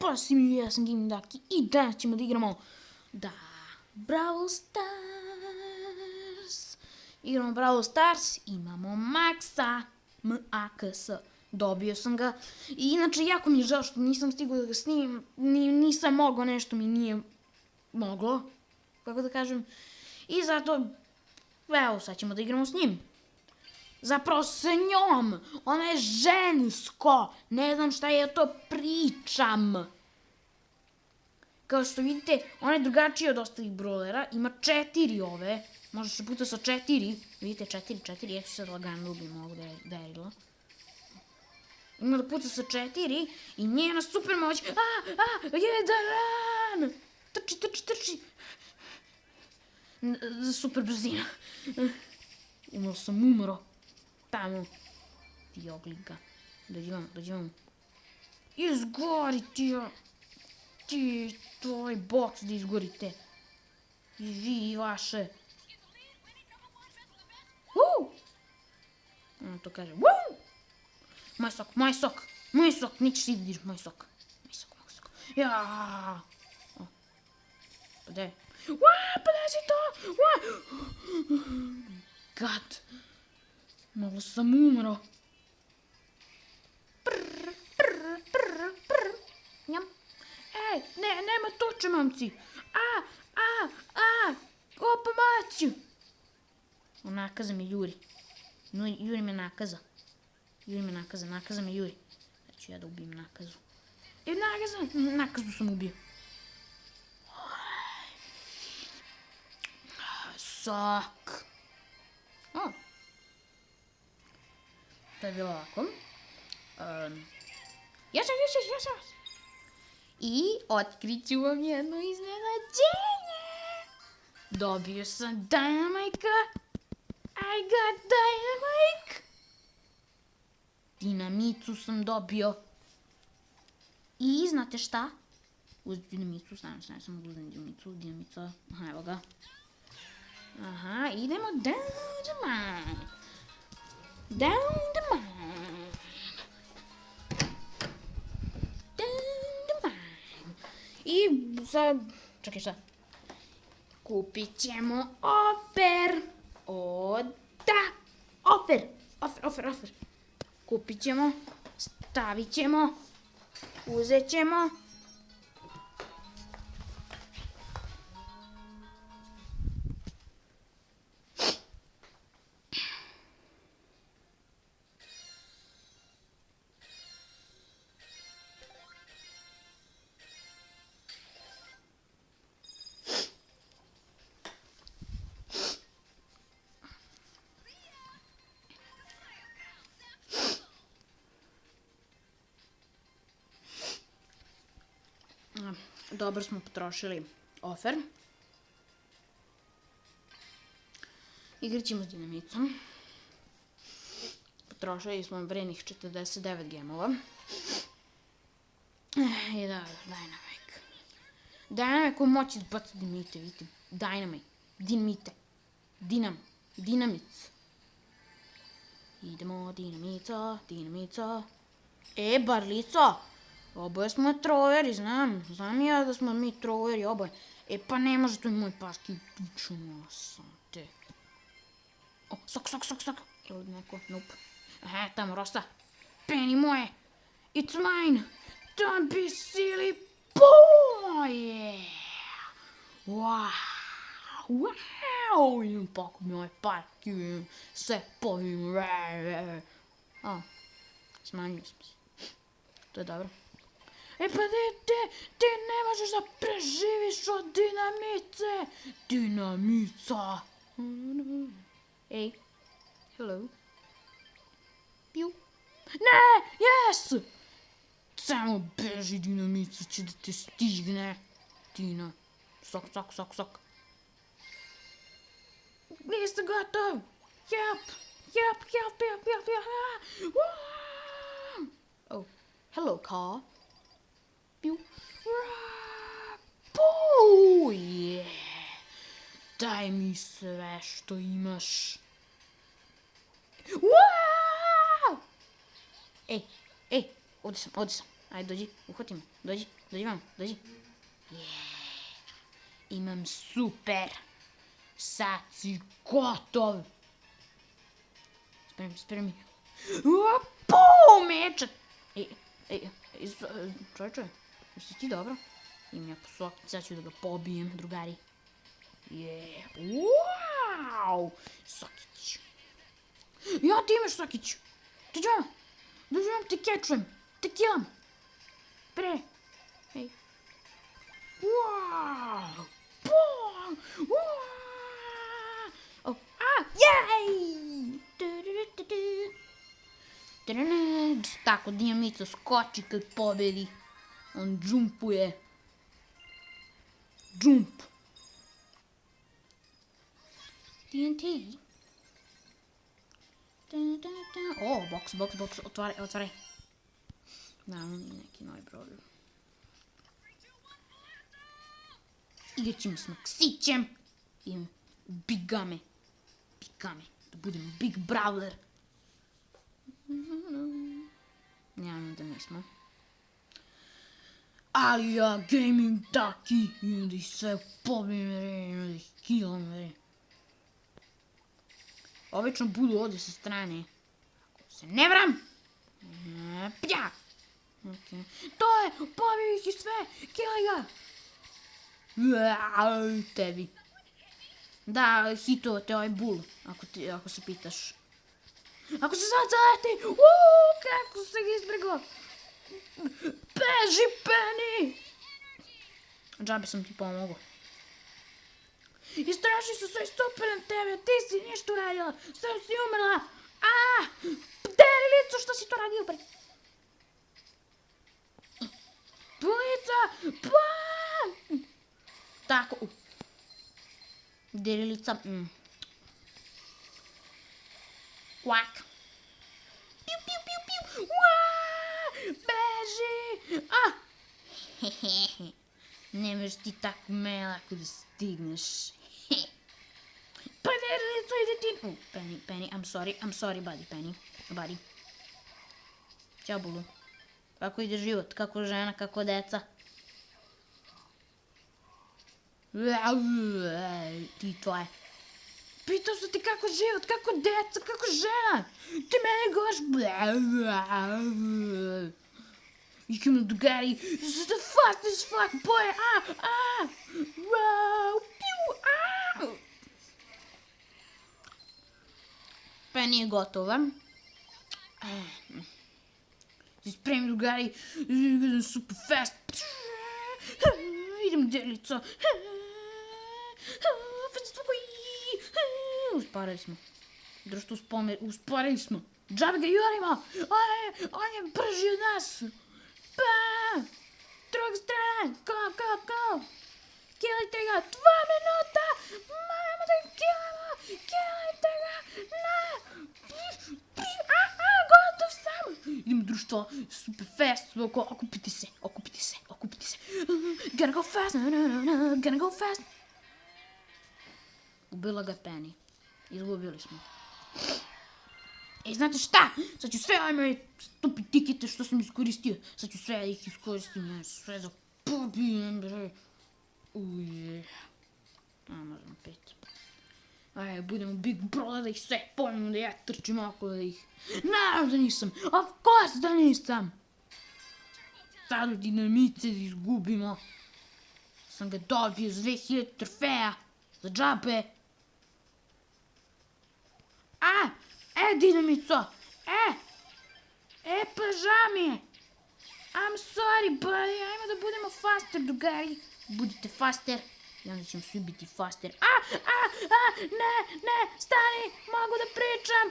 Pozdrav svima, ja sam Gaming Daki i danas ćemo da igramo Brawl Stars. Igramo Brawl Stars, imamo Maxa, M-A-K-S, dobio sam ga. I inače, jako mi je žao što nisam stigao da ga snimim, nisam mogao, nešto mi nije moglo, kako da kažem. I zato, evo, sad ćemo da igramo s njim. Zapravo s njom, ona je žensko, ne znam šta ja to pričam. Kao što vidite, ona je drugačija od ostalih brawlera, ima 4 ove, možeš se puta sa 4, vidite 4, ja ću sad lagano ubim ovog Darila. Ima da puta sa 4 i njena super moć, jedan, trči, super brzina. Imao sam umro. Tamo. Ti ogliga. Dođi vam. Izgori ti tvoj boks da izgorite. I vi vaše. Ono to kaže. Moj sok. Nećeš ti vidiš moj sok. Ja. Pa gde? Pa gde si to? God. Malo sam umro. Njam. Ej, nema tuče, mamci. Pomoći. Nakaza me juri. Juri me nakaza. Nakaza me juri. Da ću ja da ubijem nakazu. Nakazu sam ubio. Sok. To je bilo ovako. Još. I otkrit ću vam jedno iznenađenje. Dobio sam Dynamite. I got Dynamite. Dinamicu sam dobio. I znate šta? Uz dinamicu, sam uzem dinamica. Aha, evo ga. Aha, idemo down the mine. I sad, čekaj šta? Kupit ćemo ofer. Ofer. Kupit ćemo, stavit ćemo, uzet ćemo. Dobro smo potrošili ofer. Igrat ćemo s dinamicom. Potrošili smo vrednih 49 gemova. I da, Dynamite ko moći da baca dinamite, vidite. Dinamice. Idemo, dinamica. Barlico. Oboje smo trojeri, znam ja da smo mi trojeri oboje. Pa ne može to i moj paški tučeno sam te. Sok. Ili neko, nope. Aha, tamo rosta. Penny moje. It's mine. Don't be silly boy. Wow. Idem pokupim ovaj paški. Sve povim. Smanjio sam se. To je dobro. Pa ti ne možeš da preživiš od dinamice. Dinamica. Ej, hello. Piu. Ne, yes! Samo beži, dinamica će da te stigne. Dina. Sok. Niste gotov. Jep. Oh, hello, car. Piu. Yeah. Daj mi sve što imaš. Wow! Ej, ovdje sam. Ajde, dođi, uhvati me. Dođi vam, dođi. Imam super. Sad si gotov. Spremi. Pum, mečat. Čovječe, jesi ti dobro? Imam ja posok, sad ću da ga pobijem, drugari. Wow! Sokić. Ja ti imaš Sokić. Dođem, te kečujem. Te killam. Pre. Hej. Wow! Bum! Wow! Jej! Tako Dinamico skoči kad pobedi. On džumpuje. Džump. TNT. O, boks, otvaraj. Naravno, nije neki novi problem. Igrat ćemo s Maksićem i Bigame. Da budemo Big Brawler. Nemam da nismo. Ali ja gaming taki, idem da ih sve pobijem, idem da ih killam. Obično budu ovdje sa strane. Ako se ne vram. Pja! To je, pobiju ih i sve, kilaj ga! Tebi. Da, hitovo te ovaj bull, ako se pitaš. Ako se sad zaleti, kako se ga izbrigao. Beži, Penny! Džabe sam ti pomogao. Istraži su sve super na tebe, ti si ništa uradila, sam si umrla. Deri licu, što si to radio, bre? Lica, tako. Deri lica, Kvak. Piu. Beži! Nemaš ti tako lako da stigneš. Pa Derilico, ide ti. Penny, I'm sorry, buddy. Ćao, Bulu. Kako ide život, kako žena, kako deca? Ti tvoje. Pitao sam ti kako život, kako deca, kako žena. Ti mene goš. You can do Gary. This is the fastest fuck boy. Wow. Pew. Penny je gotova. Spremi drugari. Idem super fast. Idem delico. Usparili smo. Društvo usparili smo. Džabe ga jurimo. On je brži od nas. Pa! Druga strana. Go. Kilajte ga. 2 minuta. Moramo da ga kilamo. Kilajte ga. Gotov sam. Idemo društvo. Super fast. Okupite se. Gotta go fast. Ubila ga Penny. Izgubili smo. Znate šta? Sad ću sve ove moje stupi tikete što sam iskoristio. Sad ću sve da ih iskoristim. Sve da pobijem, bre. Možemo 5. Ajde, budemo Big Brother da ih sve pobijem, da ja trčim okolo da ih... Naravno da nisam. Of course da nisam. Sad u Dinamice da izgubimo. Sam ga dobio za 2000 trofeja. Za džabe. Dinamico! Pa žao mi je! I'm sorry, buddy, ajmo da budemo faster, drugari. Budite faster, i onda ćemo svi biti faster. Ne, stani, mogu da pričam!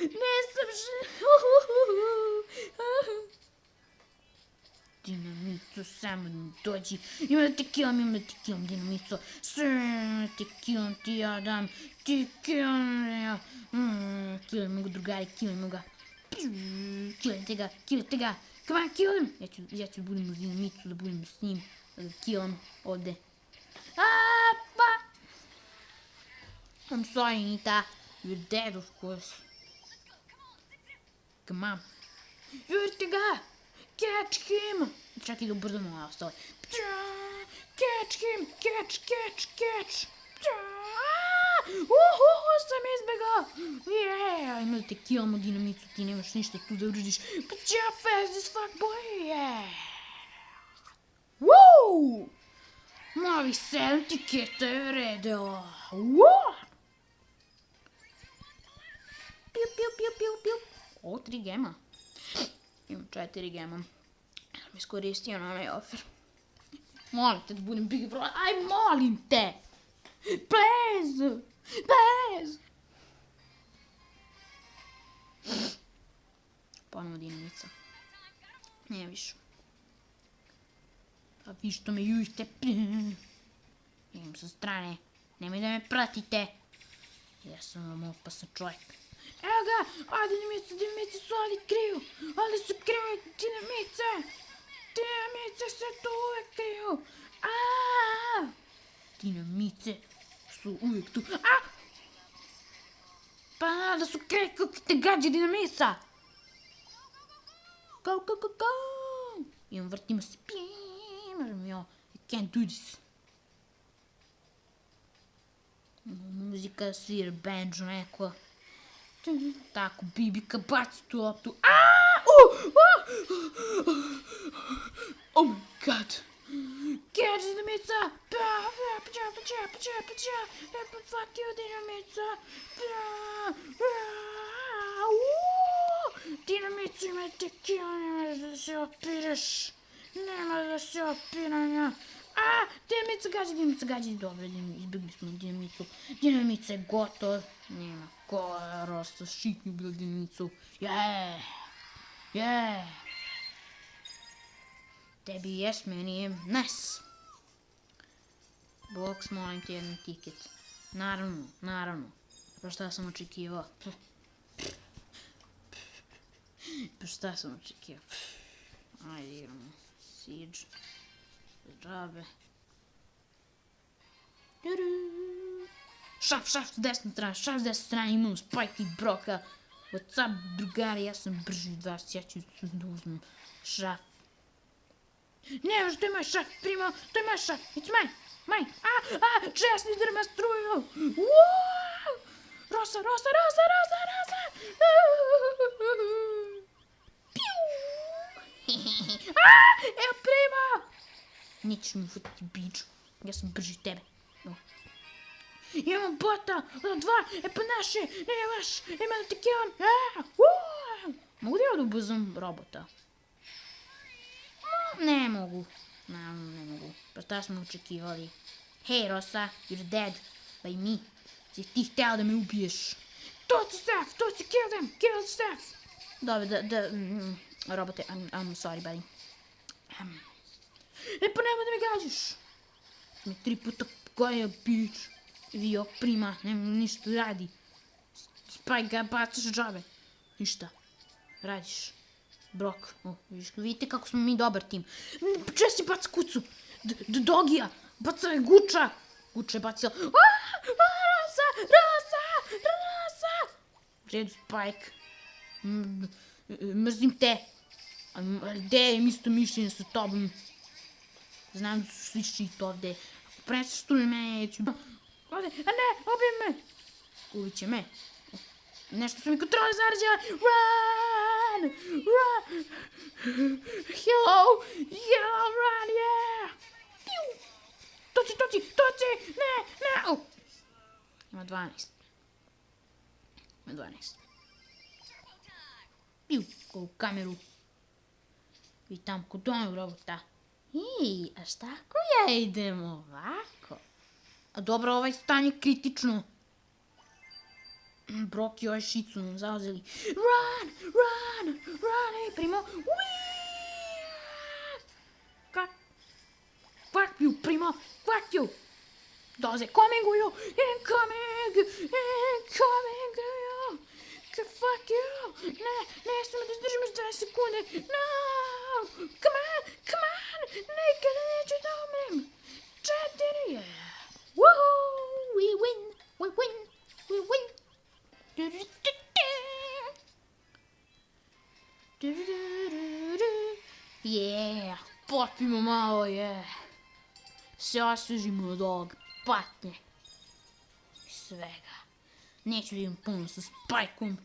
Nisam Dinamico, samo dođi. Ima da te killam, Dinamico. Sve te killam, ti ja dam. Ti killam, ja. Killam ga, drugari, killam ga. Killajte ga. Come on, kill him. Ja ću budem uz Dinamicu, da budem s njim. Da ga killam ovde. I'm sorry, Nita. You're dead, of course. Come on. Jurite ga. Catch him! Čekaj da ubrzamo ove ostale. Catch him! Catch! Sam izbegao! Yeah! Ajmo da te killamo, Dinamicu, ti nemaš ništa tu da uradiš. Fast as fuck, boy! Yeah! Woo! Novi 7 tiketa je vredeo. Woo! Piu. O, 3 gema. Imam 4 gema. Mi iskoristio na onaj offer. Molim te da budem Big Bro. Aj, molim te! Please! Ponovo Dinamica. Nije više. A vi što me jujte. Idem sa strane. Nemoj da me pratite. Ja sam vam opasan čovjek. Evo ga! A, Dinamice su ali su krive Dinamice! Dinamice se tu uvek kriju! Dinamice su uvek tu. Pa da su krive kako te gađe Dinamica! Go! I on vrtimo se. I can't do this. Muzika svira, banjo neko. Tako, Bibika baci tu loptu. Oh my god. Catch Dinamica. Fuck you, Dinamica. Dinamica ima te kilo, nemaš da se opiraš. Dinamica gađa. Dobro, izbjegli smo Dinamicu. Dinamica je gotov. Nema Rosa, šiknju bila Dinamicu. Yeah. Tebi jes, meni je nice. Box, molim ti jedan tiket. Naravno. Pa šta sam očekivao? Ajde, igramo. Siege. Džabe. Šaf s desne strane, imam Spike i Broka. What's up, drugari, ja sam brži od vas, ja ću da uzmem šaf. Ne, to je moj šaf, primo, to je moj šaf, it's mine. Česni drma struju. Rosa. Evo prima! Nećeš mi ufutiti biću, ja sam brži tebe. Imamo bota, 2, pa naše, nemaš, ima da te killam. Mogu da ja da ubrzam robota? Ne mogu. Pa šta smo očekivali? Hej, Rosa, you're dead. By me. Si ti htjela da me ubiješ. To si staff, kill the staff. Dobro, robote, I'm sorry, buddy. Pa nemoj da me gađaš. Mi 3 puta koja bić. Vio prima, nema ništa da radi. Spike ga bacaš džabe. Ništa. Radiš. Brok. Vidite kako smo mi dobar tim. Jesse baca kucu. Dogija. Baca Guča. Guča je bacila. Rosa. Redu Spike. Mrzim te. Ali gde im isto mišljenje sa tobom? Znam da su slični to ovde. Ako preneseš tu na mene, ću... Ovde, a ne, ubije me! Ubit će me. Nešto su mi kontrole zarađala. Run! Hello! Run, yeah! Toci! Ne! Ima 12. Piu, ko u kameru. I tam kod onog robota. A šta ako ja idem ovako? A dobro, ovaj stan je kritično. Brok i ovaj šicu nam zauzeli. Run, ej, primo. Fuck you, primo, fuck you. Doze, cominguju, incoming. Fuck you. Ne, samo da izdržim još 20 sekunde. No, come on. Nikada neću da umrem. 4, woohoo, we win. popimo malo, se osvežimo od ovog patnje i svega. Neću da imam puno sa Spajkom.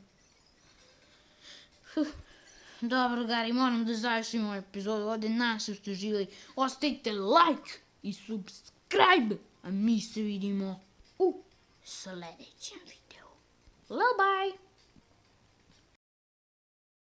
Dobro, Gari, moram da završim ovu epizodu ovde. Nadam se da ste uživali. Ostavite like i subscribe, a mi se vidimo u sledećem videu. Bye bye!